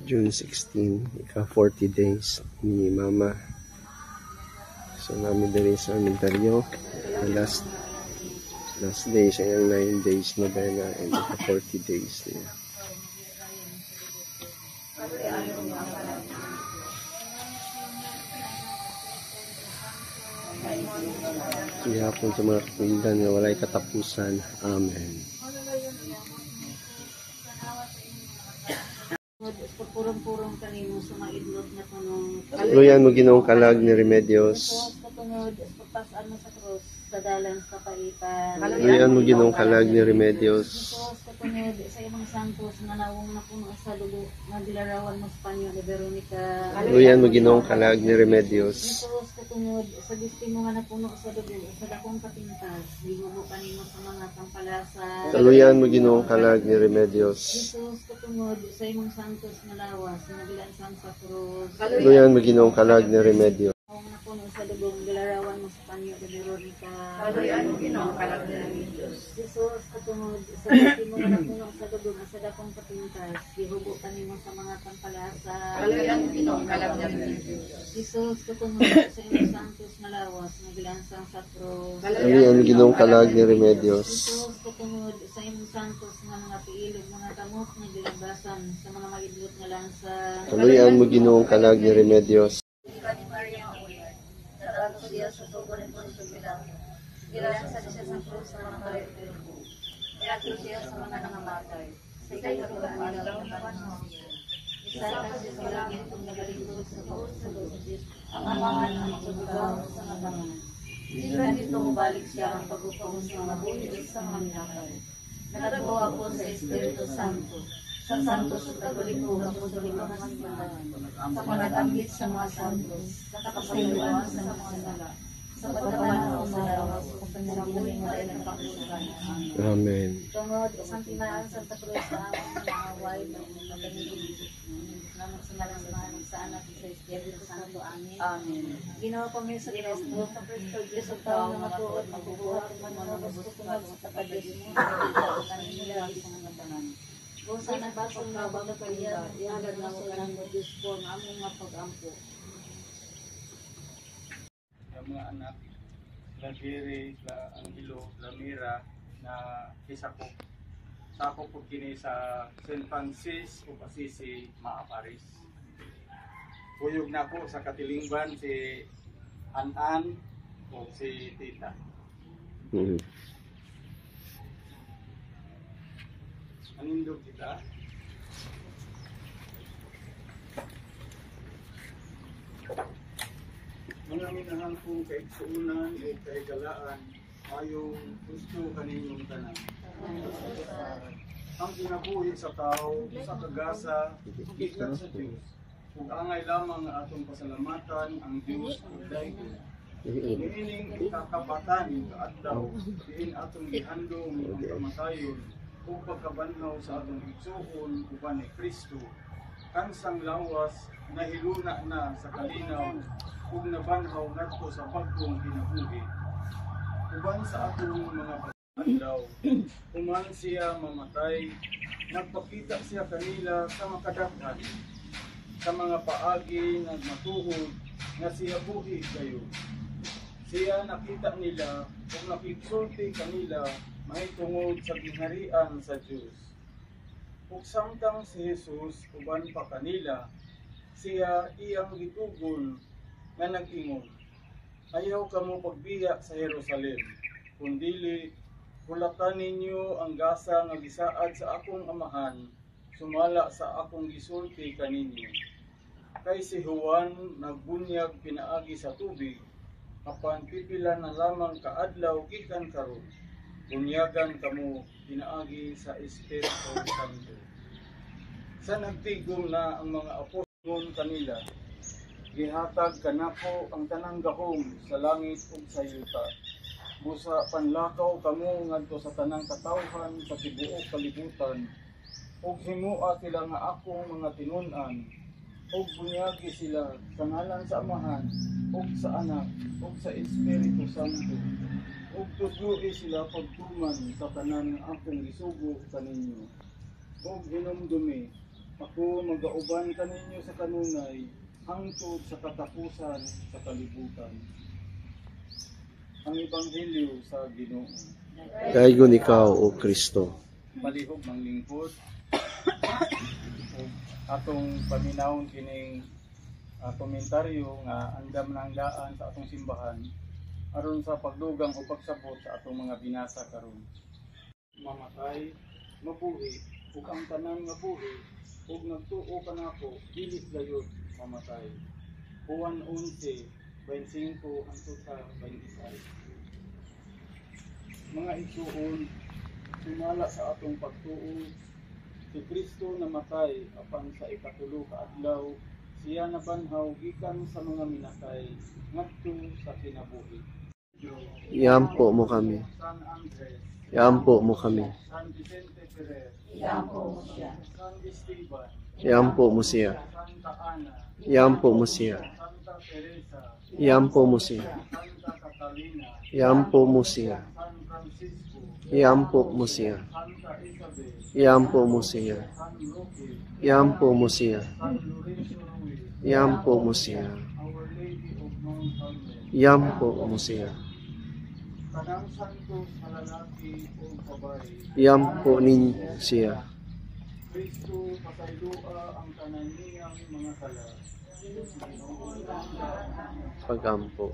June 16, ika 40 days ni Mama. So namin dali sa Mindaryo. Last day siya yung 9 days novena and ika 40 days niya. Kaya po sa mga kapindan na walay katapusan. Amen. Purong-purong kanimo sa maidlot na punong Luyan mo Ginoong kalag ni Remedios. katunod pagpasaan mo sa krus sa dalan sa kaitan. Luyan mo Ginoong kalag ni Remedios. Katunod sa imong santos nga nawong na puno sa dugo nga dilarawan mo sa panyo ni Veronica. Luyan mo Ginoong kalag ni Remedios. Jesus katunod sa destino nga napuno sa dugo sa dakong kapintas gihubo kanimo sa mga tampalasa. Luyan mo Ginoong kalag ni Remedios. Jesus katunod sa imong santos nga lawas nga gilansan sa krus. Luyan mo Ginoong kalag ni Remedios. Nawong na puno sa dugo nga dilarawan mo sa panyo ni Veronica. Kaluyan mo Ginoong kalag ni Remedios. Jesus katunod sa destino nga napuno sa dugo nga sa dakong kapintas gihubo kanimo sa mga tampalasa. Kaluyan mo Ginoong kalag ni Remedios. Jesus katunod sa imong santos nga lawas nga gilansang sa krus. Luyan mo Ginoong kalag ni Remedios. Jesus katunod sa imong santos nga mga piilog mga kamot nga gilabasan sa mga maidlot nga lansa. Luyan mo Ginoong kalag ni Remedios. Kani Maria Uyan, narato siya sa tubo ng Ponso Bilang. Gilansan siya sa krus sa mga karetero. Narato siya sa mga nangamatay. Sa ikatulang araw ng panahon siya. Isaka siya sa langit kung nagalingkod sa kaos sa Diyos. Ang amangan ang magsugaw sa nabangan. Dila nito mabalik siya ang pagupong sa mga buhay sa mga minakay. Nagagawa ako sa Espiritu Santo. Sa Santos at Katoliko, Apostoliko ng Simbahan. Sa panatanggit sa mga santos. Sa kapasayuan sa mga sala. Sa pagkabanaw sa lawas o panamuling na rin ang pakulugan. Amen. Tungod isang tinaan sa Cruz sa aming naaway ng magandang salamat sa malang sa anak sa Espiritu Santo. Amen. Amen. Ginawa ko sa Kristo, sa Kristo, Diyos ang tao na matuot, magbubuhat, manunod, tutunod sa kapag-Diyos mo, sa kanila, sa mga tanan. Kung sa nabasang nabang na kanya, iagad na mo ng Diyos ko, na among mapag-ampo. Yung mga anak, la Giri, la Angelo, la Mira, na Kisako. Sa ako po kini sa St. Francis o Pasisi, Maaparis. Huyog na po sa katilingban si An-An o si Tita. Anindog kita. Mga minahan kong kaigsuunan o kaigalaan, ayong gusto kaninyong tanan. Ang kinabuhi sa tao, sa kagasa, ikat sa Diyos. Kung angay lamang ang atong pasalamatan, ang Diyos o daygon. Niining kakabatan, kaadlaw, diin atong ihandong ang kamatayon, o pagkabanhaw sa atong igsuon, uban ni Kristo. Kansang lawas, nahiluna na sa kalinaw, ug nabanhaw ngadto sa bagong kinabuhi. Uban sa atong mga adlaw, human siya mamatay, nagpakita siya kanila sa makadaghan, sa mga paagi nagmatuhod nga siya buhi kayo. Siya nakita nila kung nakiksulti kanila mahitungod sa gingharian sa Diyos. Ug samtang si Jesus uban pa kanila, siya iyang gitugon nga nag-ingon, ayaw kamo pagbiya sa Jerusalem, kundili hulatan ninyo ang gasa nga gisaad sa akong amahan, sumala sa akong gisulti kaninyo. Kay si Juan nagbunyag pinaagi sa tubig, apan pipila na lamang kaadlaw gikan karon. Bunyagan kamo pinaagi sa Espiritu Santo. Sa nagtigom na ang mga apostol kanila, gihatag kanako ang tanang gahom sa langit ug sa yuta. Busa panlakaw kamo ngadto sa tanang katawhan sa tibuok kalibutan, ug himua sila nga akong mga tinun-an, ug bunyagi sila sa ngalan sa Amahan, ug sa Anak, ug sa Espiritu Santo. Ug tudloi sila pagtuman sa tanan nga akong gisugo kaninyo. Ug hinumdumi, Ako magauban kaninyo sa kanunay, hangtod sa katapusan sa kalibutan. Ang Ebanghelyo sa Ginoo. Daigon ikaw, O Kristo. Palihog ng lingkod. Atong paminawon kining komentaryo nga andam ng daan sa atong simbahan aron sa pagdugang o pagsabot sa atong mga binasa karon. Mamatay, mabuhi, ug ang tanan nga buhi, ug nagtuo kanako dili gayud mamatay. Juan 11:25 hangtod sa 26. Mga igsuon, sumala sa atong pagtuo, si Kristo namatay apan sa ikatulo ka adlaw siya nabanhaw gikan sa mga minatay ngadto sa kinabuhi. Iampo mo kami. San Andres, Iampo mo kami. San Vicente Ferrer, Iampo mo siya. San Esteban, Iampo mo siya. Santa Ana, Iampo mo siya. Santa Teresa, Iampo mo siya. Santa Catalina, Iampo mo siya. San Francisco, Iampo mo siya. Santa Isabel, Iampo mo siya. San Roque, Iampo mo siya. San Lorenzo Ruiz, Iampo mo siya. Our Lady of Mount Carmel, Iampo mo siya. Kanang santos na lalaki o babae, Iampo nin siya. Kristo pasaylua ang tanan niyang mga sala. Pagampo.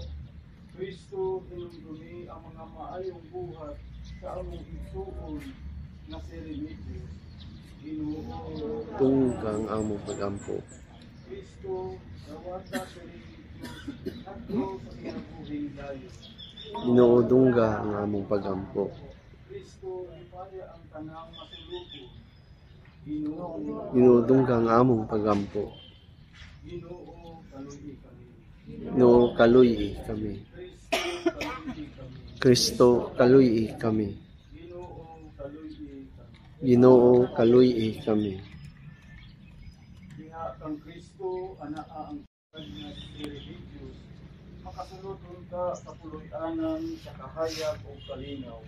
Kristo hinumdumi ang mga maayong buhat sa among igsuon na si Remedios. Ginoo, Tunggang among pagampo. Kristo rawata si Remedios ngadto sa kinabuhing dayon. Inuudungga ang among pagampo. Kristo ipaya ang tanang masulugo. Ginoo, Inuudungga ang among pagampo. Ginoo, kaluy kami. No kaluy kami. Kristo, kaluy kami. Kristo kaluy kami. Ginoo, kaluy kami. Ginoo kaluy kami. Diha kang Kristo, anaa ang kanya si Remedios, makasulodon ka sa puloy-anan sa kahayag o kalinaw.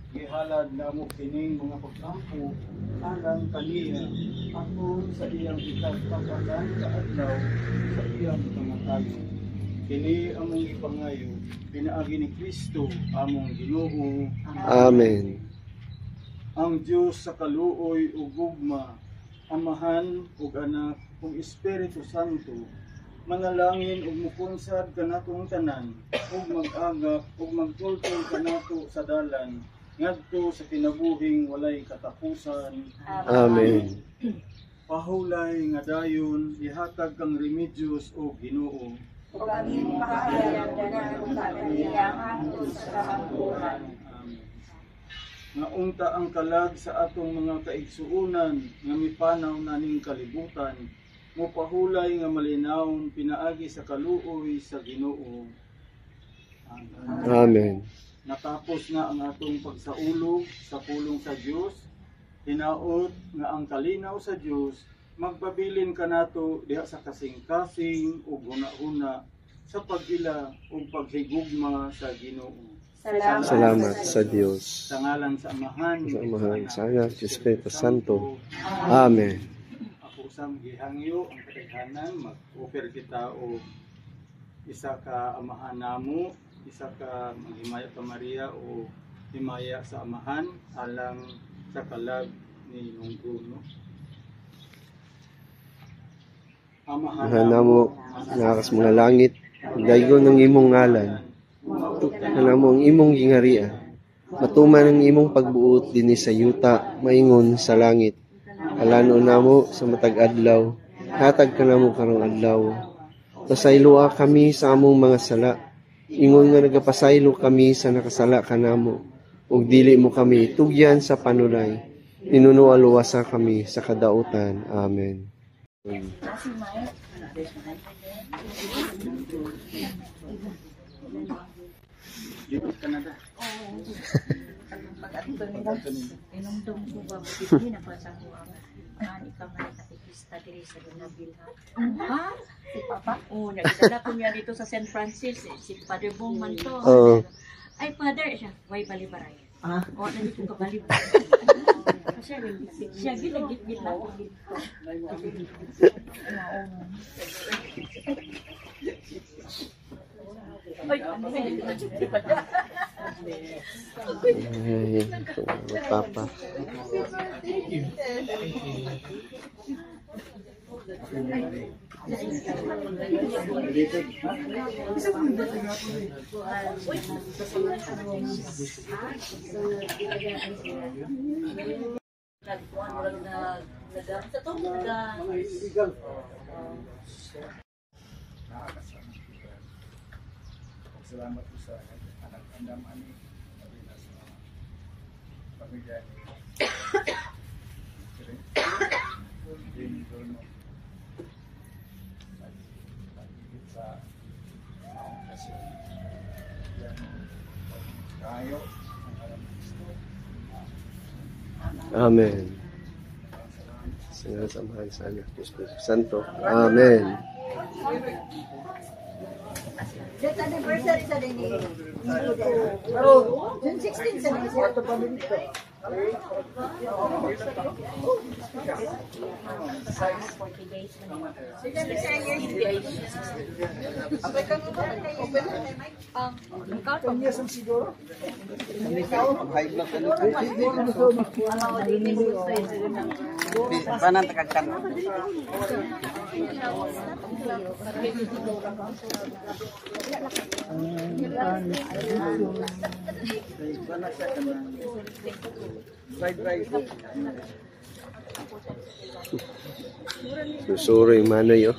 Gihalad na mo kining mga pagkampo, alang kaniya, ako sa iyang ikagpagkakan sa adlaw, sa iyang kamatayon. Kini among ipangayo, pinaagi ni Kristo, among Ginoo, Amen. ang Diyos sa kaluoy ug gugma, Amahan ug Anak ug Espiritu Santo, manalangin ug mukunsad kanatong tanan, ug mag-agap ug magtultol kanato sa dalan, ngadto sa kinabuhing walay katapusan. Amen. Pahulay nga dayon ihatag kang Remedios o Ginoo. Ug aming pakahayagdanan sa kaniyang hangtod sa kamangkuran. Amen. Nga unta ang kalag sa atong mga kaigsuunan nga mipanaw naning kalibutan, mopahulay nga malinawon pinaagi sa kaluoy sa Ginoo. Amen. Amen. Natapos na ang atong pagsaulog sa pulong sa Dios, hinaot nga ang kalinaw sa Dios magpabilin kanato diha sa kasing-kasing ug huna-huna sa pag-ila ug paghigugma sa Ginoo. Salamat sa Diyos. Sa ngalan sa Amahan, Sa Amahan, sa Anak, sa Espiritu Santo. Amen. Ako sa gihangyo ang katayhanan, mag-offer kita o isa ka amahan namo, isa ka maghimaya ka Maria o himaya sa Amahan alang sa kalag ni Nungguno. Mahal namo, nakas mga langit, daygon ng imong ngalan. Kana mo ang imong gingarian. Matuman ang imong pagbuot dinhi sa yuta, maingon sa langit. Alanon namo sa matag adlaw, hatag ka namo karong adlaw. Pasayloa kami sa among mga sala. Ingon nga nagapasaylo kami sa nakasala kanamo. Ug dili mo kami tugyan sa panulay. Ninunualuwasa kami sa kadautan. Amen. Dito sa Canada. Inumdum ko ba hindi na pa sa kuha. Ani ka man katikista diri sa Donabil ha. Ha? Si Papa? Oh, nagdala ko niya dito sa San Francisco. Si Father Bong man to. Oo. Ay, Father siya. Way balibaray. O, nandito ka balibaray. Siya ginagit-git na. Ay, Ay, papa. Salamat po sa anak-andam ani sa pamilya ni sa kasi kayo Amen. Sinasamahan sa anak ko Espiritu Santo. Amen. That anniversary sa din ni June 16 sa din siya. Susuro yung manoy, oh.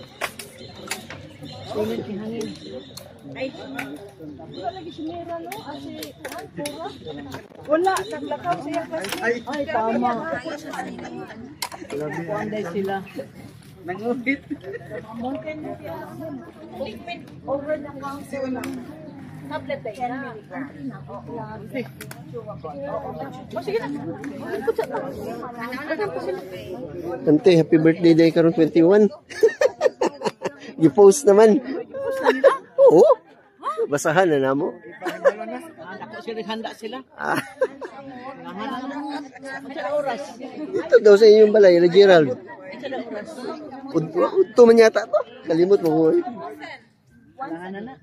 wala, naglakaw siya kasi. Ay, tama. Kuanday sila. Nanguhit. Liquid over the counter. Tablet ay na. O sige na. Ante, happy birthday day karon 21. I-post naman. Oo. Basahan na namo. Ako sila handa sila. Oras. Ito daw sa inyong balay, Gerald. Udto man yata to. Kalimot mo ko. Wala na.